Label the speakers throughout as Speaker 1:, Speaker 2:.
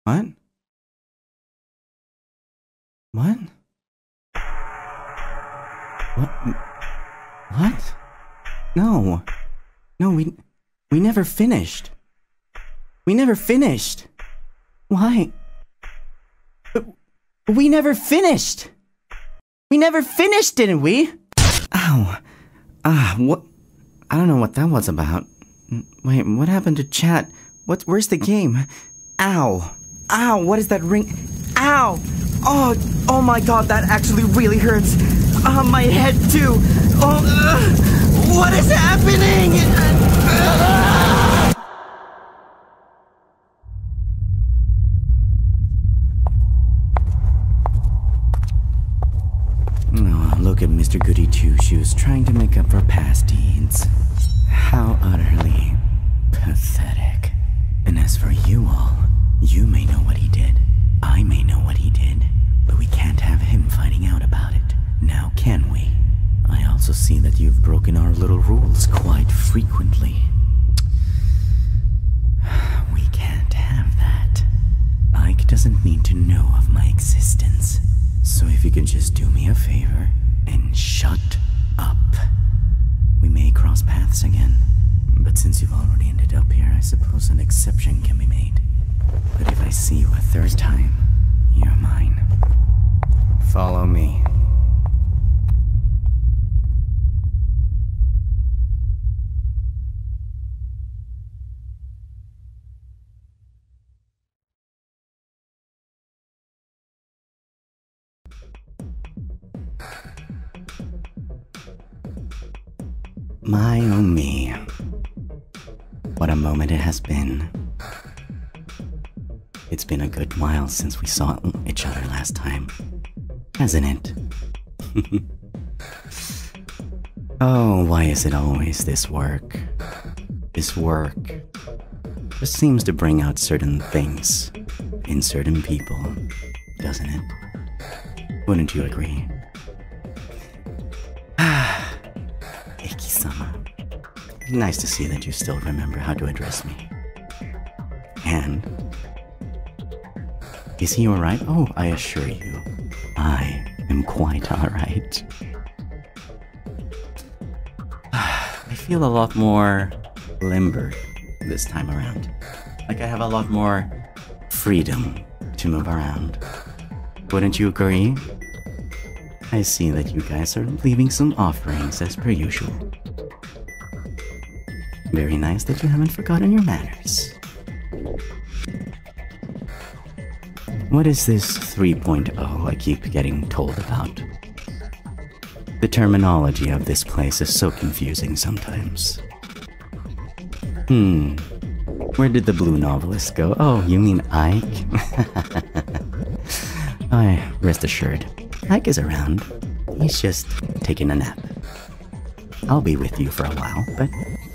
Speaker 1: What? What? What? No. No, we never finished. We never finished. Why? But we never finished. We never finished, didn't we? Ow. What? I don't know what that was about. Wait, what happened to chat? Where's the game? Ow. Ow, what is that ring? Ow! Oh my god, that actually really hurts. My head too. What is happening? Oh, look at Mr. Goody Two-Shoes trying to make up for past deeds. How utterly pathetic. And as for you all, you may know what he did. I may know what he did. But we can't have him finding out about it. Now can we? I also see that you've broken our little rules quite frequently. We can't have that. Ike doesn't need to know of my existence. So if you can just do me a favor and shut up. We may cross paths again. But since you've already ended up here, I suppose an exception can be made. But if I see you a third time, you're mine. Follow me. My oh me. What a moment it has been. It's been a good while since we saw each other last time, hasn't it? Oh, why is it always this work? This work just seems to bring out certain things in certain people, doesn't it? Wouldn't you agree? Eki-sama. Nice to see that you still remember how to address me. And is he alright? Oh, I assure you, I am quite alright. I feel a lot more limber this time around. Like I have a lot more freedom to move around. Wouldn't you agree? I see that you guys are leaving some offerings as per usual. Very nice that you haven't forgotten your manners. What is this 3.0 I keep getting told about? The terminology of this place is so confusing sometimes. Where did the blue novelist go? Oh, you mean Ike? Rest assured, Ike is around. He's just taking a nap. I'll be with you for a while, but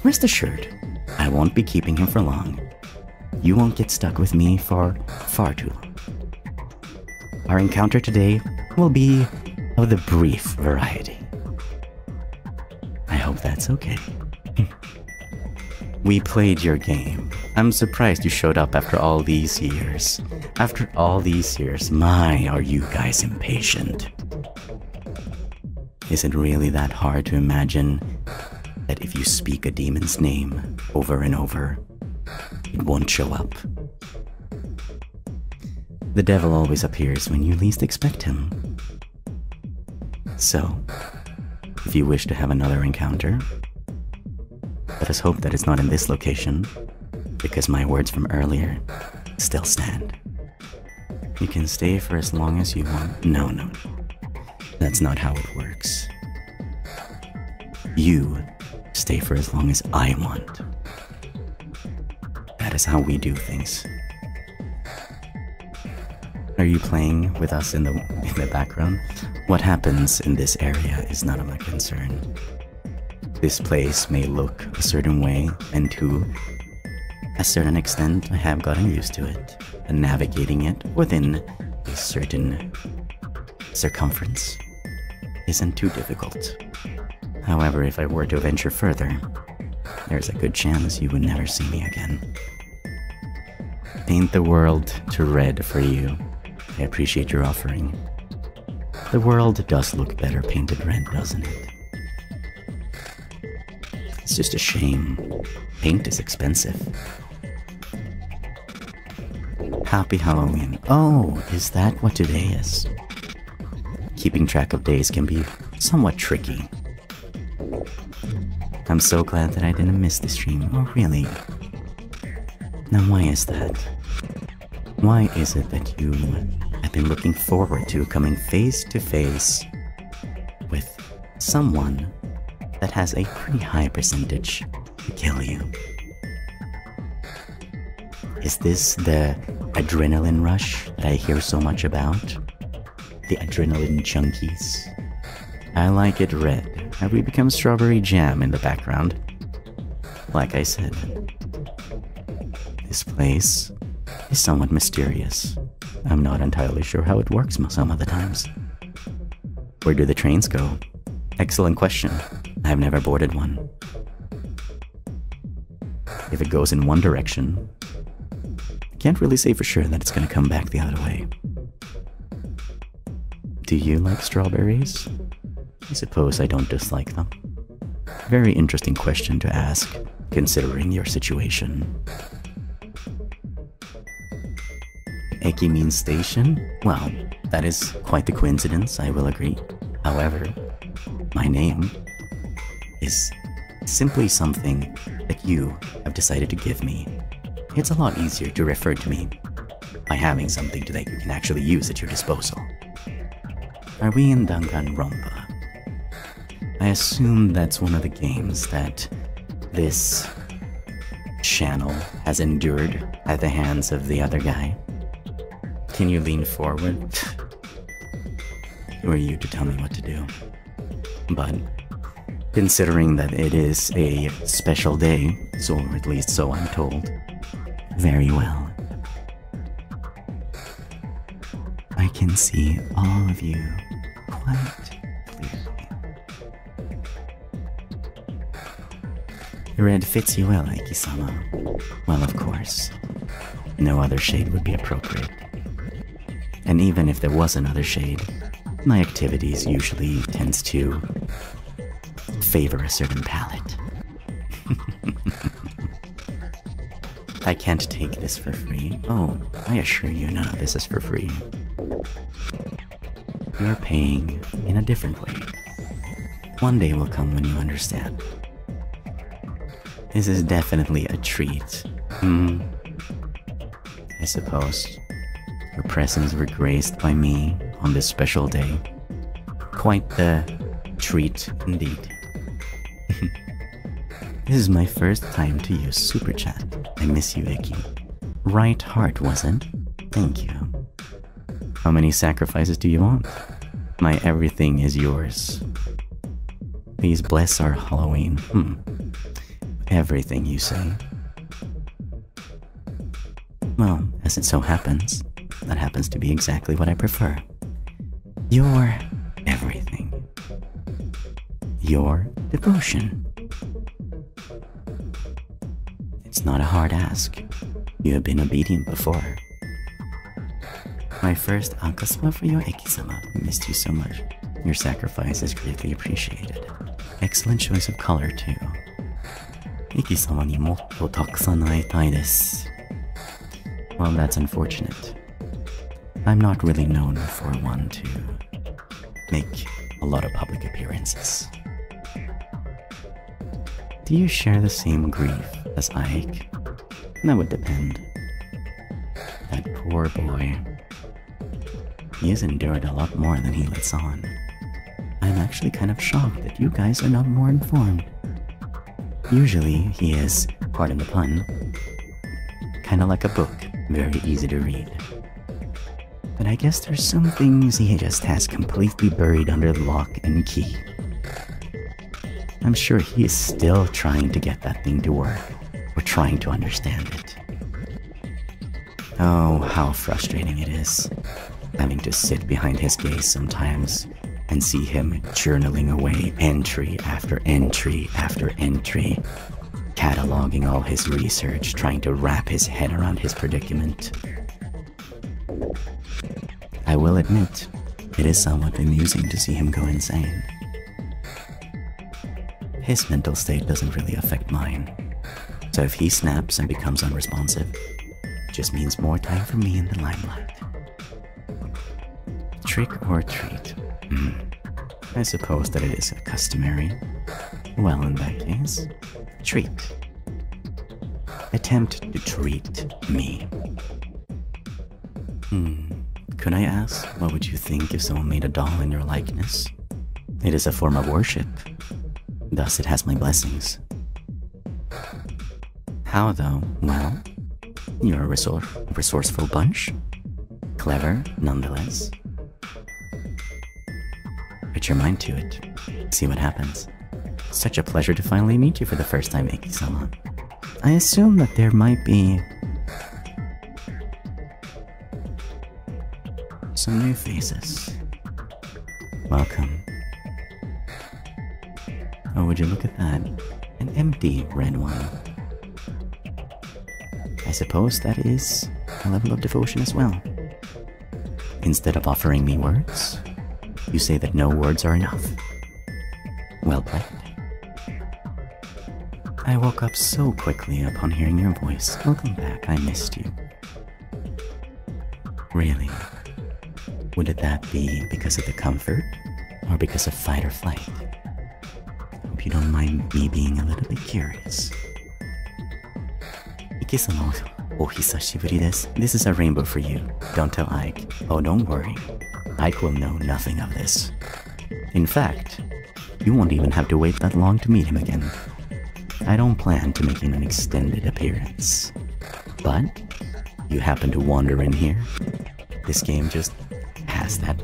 Speaker 1: rest assured, I won't be keeping him for long. You won't get stuck with me for far too long. Our encounter today will be of the brief variety. I hope that's okay. We played your game. I'm surprised you showed up after all these years. After all these years, my, are you guys impatient. Is it really that hard to imagine that if you speak a demon's name over and over, it won't show up? The devil always appears when you least expect him. So, if you wish to have another encounter, let us hope that it's not in this location, because my words from earlier still stand. You can stay for as long as you want. No. That's not how it works. You stay for as long as I want. That is how we do things. Are you playing with us in the background? What happens in this area is none of my concern. This place may look a certain way, and to a certain extent I have gotten used to it, and navigating it within a certain circumference isn't too difficult. However, if I were to venture further, there's a good chance you would never see me again. paint the world to red for you. I appreciate your offering. The world does look better painted red, doesn't it? It's just a shame. Paint is expensive. Happy Halloween. Oh, is that what today is? Keeping track of days can be somewhat tricky. I'm so glad that I didn't miss the stream. Oh, really? Now, why is that? Why is it that you have been looking forward to coming face to face with someone that has a pretty high percentage to kill you? Is this the adrenaline rush that I hear so much about? The adrenaline junkies? I like it red. Have we become strawberry jam in the background? Like I said, this place is somewhat mysterious. I'm not entirely sure how it works some of the times. Where do the trains go? Excellent question. I've never boarded one. If it goes in one direction, I can't really say for sure that it's gonna come back the other way. Do you like strawberries? I suppose I don't dislike them. Very interesting question to ask, considering your situation. Eki means station? Well, that is quite the coincidence, I will agree. However, my name is simply something that you have decided to give me. It's a lot easier to refer to me by having something that you can actually use at your disposal. Are we in Danganronpa? I assume that's one of the games that this channel has endured at the hands of the other guy. Can you lean forward? Who are you to tell me what to do? But considering that it is a special day, so at least so I'm told, very well. I can see all of you quite clearly. Red fits you well, Ike-sama. Well, of course. No other shade would be appropriate. And even if there was another shade, my activities usually tends to favor a certain palette. I can't take this for free. Oh, I assure you, none of this is for free. You're paying in a different way. One day will come when you understand. This is definitely a treat. I suppose your presents were graced by me on this special day. Quite the treat indeed. This is my first time to use Super Chat. I miss you, Eki. Right heart, wasn't? Thank you. How many sacrifices do you want? My everything is yours. Please bless our Halloween. Everything, you say? Well, as it so happens, that happens to be exactly what I prefer. Your everything. Your devotion. It's not a hard ask. You have been obedient before. My first akasama for you, Eki-sama. Missed you so much. Your sacrifice is greatly appreciated. Excellent choice of color, too. Eki-sama ni motto takusan aitai desu. Well, that's unfortunate. I'm not really known for one to make a lot of public appearances. Do you share the same grief as Ike? That would depend. That poor boy. He has endured a lot more than he lets on. I'm actually kind of shocked that you guys are not more informed. Usually, he is, pardon the pun, kind of like a book, very easy to read. But I guess there's some things he just has completely buried under lock and key. I'm sure he is still trying to get that thing to work, or trying to understand it. Oh, how frustrating it is, having to sit behind his gaze sometimes and see him journaling away entry after entry after entry, cataloging all his research, trying to wrap his head around his predicament. I will admit, it is somewhat amusing to see him go insane. His mental state doesn't really affect mine, so if he snaps and becomes unresponsive, it just means more time for me in the limelight. Trick or treat? I suppose that it is customary. Well, in that case, treat. Attempt to treat me. Could I ask, what would you think if someone made a doll in your likeness? It is a form of worship. Thus, it has my blessings. How though? Well, you're a resourceful bunch. Clever, nonetheless. Put your mind to it. See what happens. Such a pleasure to finally meet you for the first time, Eki-sama. I assume that there might be some new faces. Welcome. Oh, would you look at that? An empty red one. I suppose that is a level of devotion as well. Instead of offering me words, you say that no words are enough. Well played. I woke up so quickly upon hearing your voice. Welcome back, I missed you. Really? Would that be because of the comfort, or because of fight or flight? Hope you don't mind me being a little bit curious. Ike-sama, ohisashiburi desu. This is a rainbow for you. Don't tell Ike. Oh, don't worry. Ike will know nothing of this. In fact, you won't even have to wait that long to meet him again. I don't plan to make an extended appearance. But, you happen to wander in here. This game just has that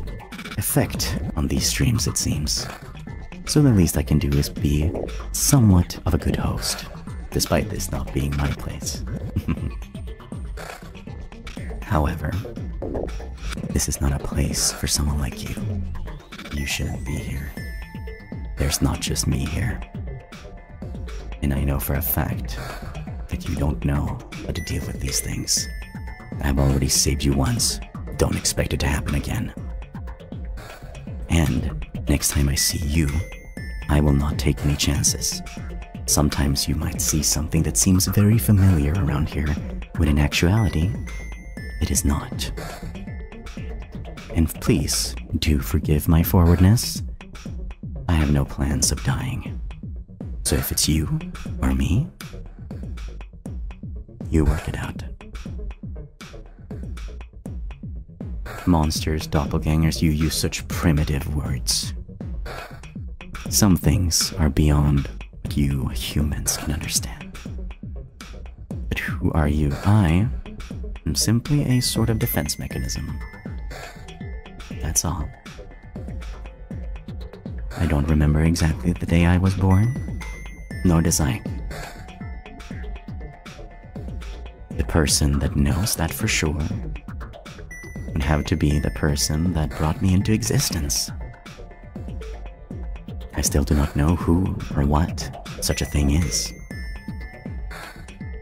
Speaker 1: effect on these streams, it seems. So the least I can do is be somewhat of a good host, despite this not being my place. However, this is not a place for someone like you. You shouldn't be here. There's not just me here. And I know for a fact that you don't know how to deal with these things. I've already saved you once. Don't expect it to happen again. And next time I see you, I will not take any chances. Sometimes you might see something that seems very familiar around here, when in actuality, it is not. And please, do forgive my forwardness. I have no plans of dying. So if it's you, or me, you work it out. Monsters, doppelgangers, you use such primitive words. Some things are beyond what you humans can understand. But who are you? I am simply a sort of defense mechanism. That's all. I don't remember exactly the day I was born, nor does Ike. The person that knows that for sure would have to be the person that brought me into existence. I still do not know who or what such a thing is.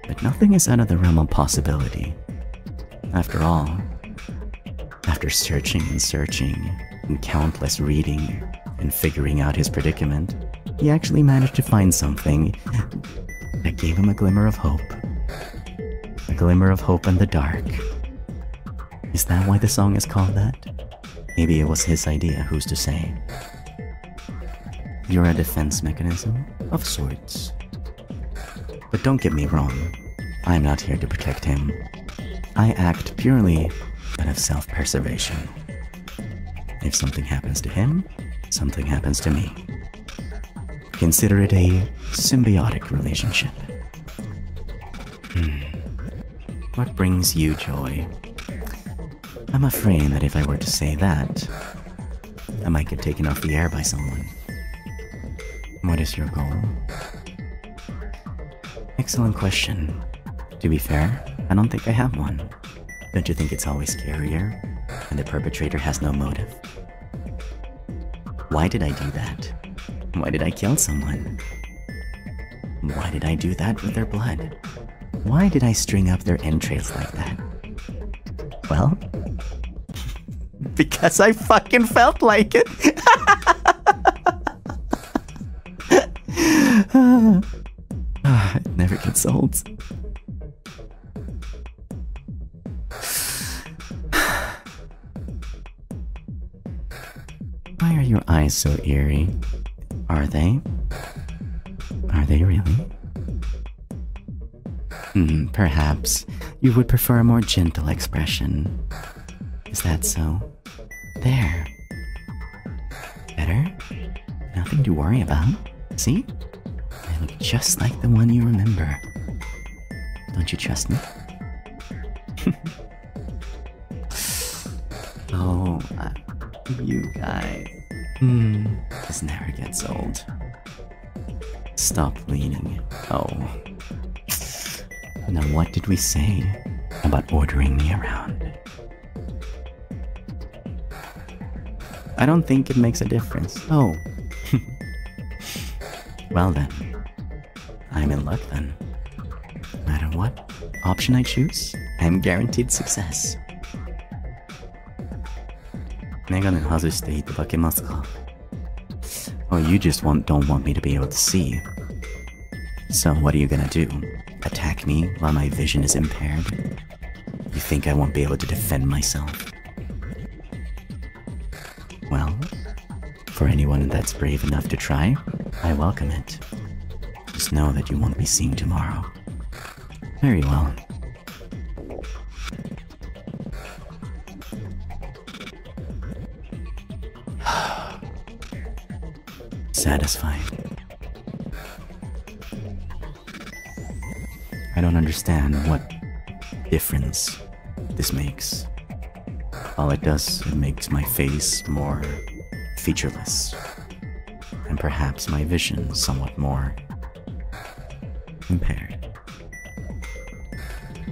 Speaker 1: But nothing is out of the realm of possibility. After all, after searching and countless reading and figuring out his predicament, he actually managed to find something that gave him a glimmer of hope. A glimmer of hope in the dark. Is that why the song is called that? Maybe it was his idea, who's to say? You're a defense mechanism of sorts. But don't get me wrong, I'm not here to protect him. I act purely out of self-preservation. If something happens to him, something happens to me. Consider it a symbiotic relationship. What brings you joy? I'm afraid that if I were to say that, I might get taken off the air by someone. What is your goal? Excellent question. To be fair, I don't think I have one. Don't you think it's always scarier when the perpetrator has no motive? Why did I do that? Why did I kill someone? Why did I do that with their blood? Why did I string up their entrails like that? Well, because I fucking felt like it. It never gets old. Why are your eyes so eerie? Are they? Are they really? Perhaps you would prefer a more gentle expression. Is that so? There. Better? Nothing to worry about. See? I look just like the one you remember. Don't you trust me? Oh, you guys. This never gets old. Stop leaning. Oh. Now what did we say about ordering me around? I don't think it makes a difference. Oh. Well then. I'm in luck then. No matter what option I choose, I'm guaranteed success. メガネ外していただけますか? Oh, you just don't want me to be able to see. So what are you gonna do? Attack me while my vision is impaired? You think I won't be able to defend myself? Well, for anyone that's brave enough to try, I welcome it. Just know that you won't be seen tomorrow. Very well. Satisfied. I don't understand what difference this makes. All it does, it makes my face more featureless, and perhaps my vision somewhat more impaired.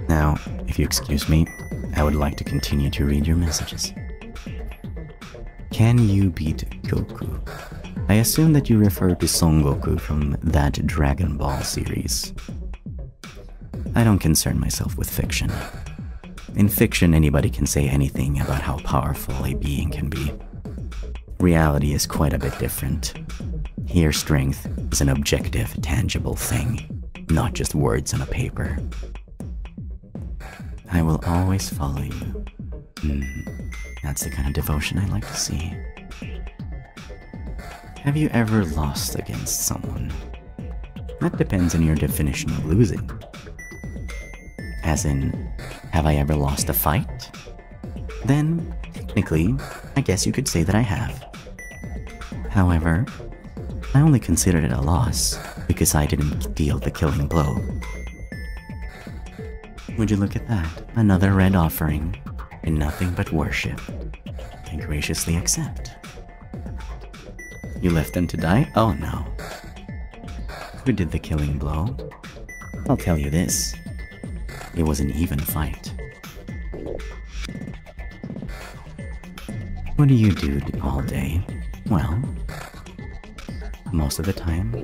Speaker 1: Now, if you excuse me, I would like to continue to read your messages. Can you beat Goku? I assume that you refer to Son Goku from that Dragon Ball series. I don't concern myself with fiction. In fiction, anybody can say anything about how powerful a being can be. Reality is quite a bit different. Here, strength is an objective, tangible thing, not just words on a paper. I will always follow you. That's the kind of devotion I like to see. Have you ever lost against someone? That depends on your definition of losing. As in, have I ever lost a fight? Then, technically, I guess you could say that I have. However, I only considered it a loss because I didn't deal the killing blow. Would you look at that? Another red offering, and nothing but worship. I graciously accept. You left them to die? Oh no. Who did the killing blow? I'll tell you this. It was an even fight. What do you do all day? Well, most of the time,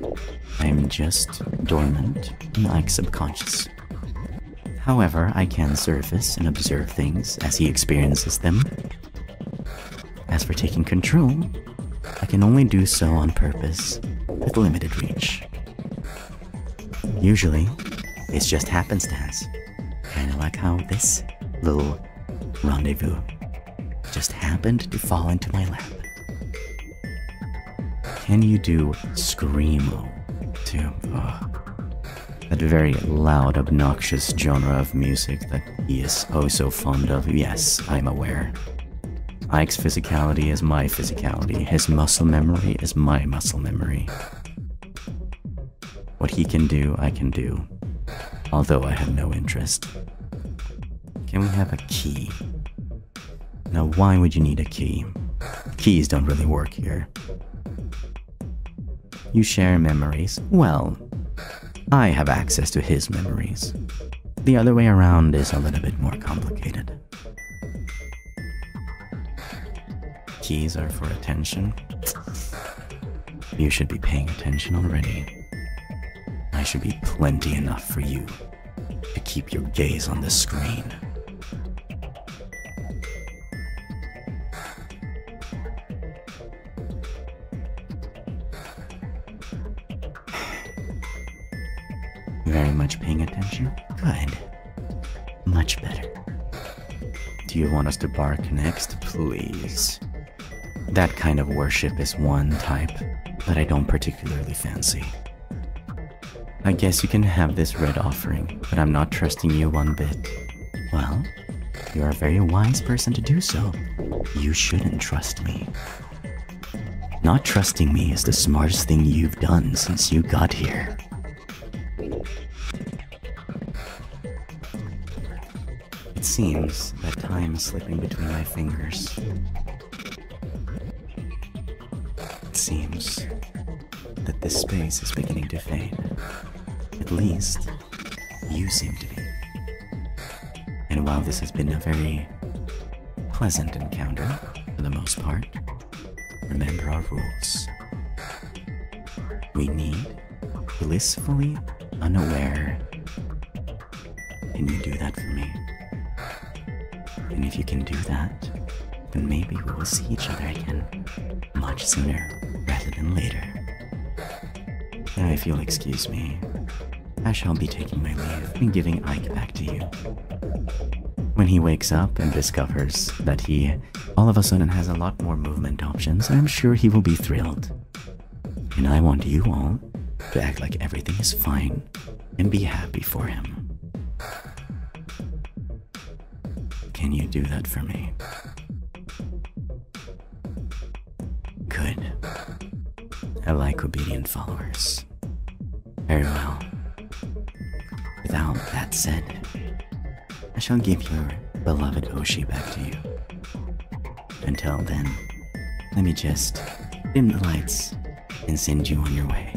Speaker 1: I'm just dormant in Ike's subconscious. However, I can surface and observe things as he experiences them. As for taking control, I can only do so on purpose, with limited reach. Usually, it's just happenstance, kind of like how this little rendezvous just happened to fall into my lap. Can you do screamo too? That very loud, obnoxious genre of music that he is oh so fond of? Yes, I'm aware. Ike's physicality is my physicality. His muscle memory is my muscle memory. What he can do, I can do. Although I have no interest. Can we have a key? Now, why would you need a key? Keys don't really work here. You share memories? Well, I have access to his memories. The other way around is a little bit more complicated. Keys are for attention. You should be paying attention already. I should be plenty enough for you to keep your gaze on the screen. Very much paying attention? Good. Much better. Do you want us to bark next, please? That kind of worship is one type that I don't particularly fancy. I guess you can have this red offering, but I'm not trusting you one bit. Well, you're a very wise person to do so. You shouldn't trust me. Not trusting me is the smartest thing you've done since you got here. It seems that time is slipping between my fingers. It seems that this space is beginning to fade. At least, you seem to be. And while this has been a very pleasant encounter, for the most part, remember our rules. We need blissfully unaware. Can you do that for me? And if you can do that, then maybe we will see each other again much sooner rather than later. Now, if you'll excuse me, I shall be taking my leave and giving Ike back to you. When he wakes up and discovers that he all of a sudden has a lot more movement options, I'm sure he will be thrilled. And I want you all to act like everything is fine and be happy for him. Can you do that for me? Good. I like obedient followers. Very well. Without that said, I shall give your beloved Oshi back to you. Until then, let me just dim the lights and send you on your way.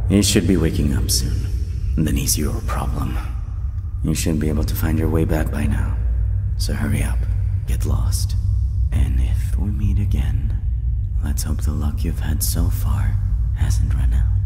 Speaker 1: You should be waking up soon. Then he's your problem. You should be able to find your way back by now. So hurry up, get lost. And if we meet again, let's hope the luck you've had so far hasn't run out.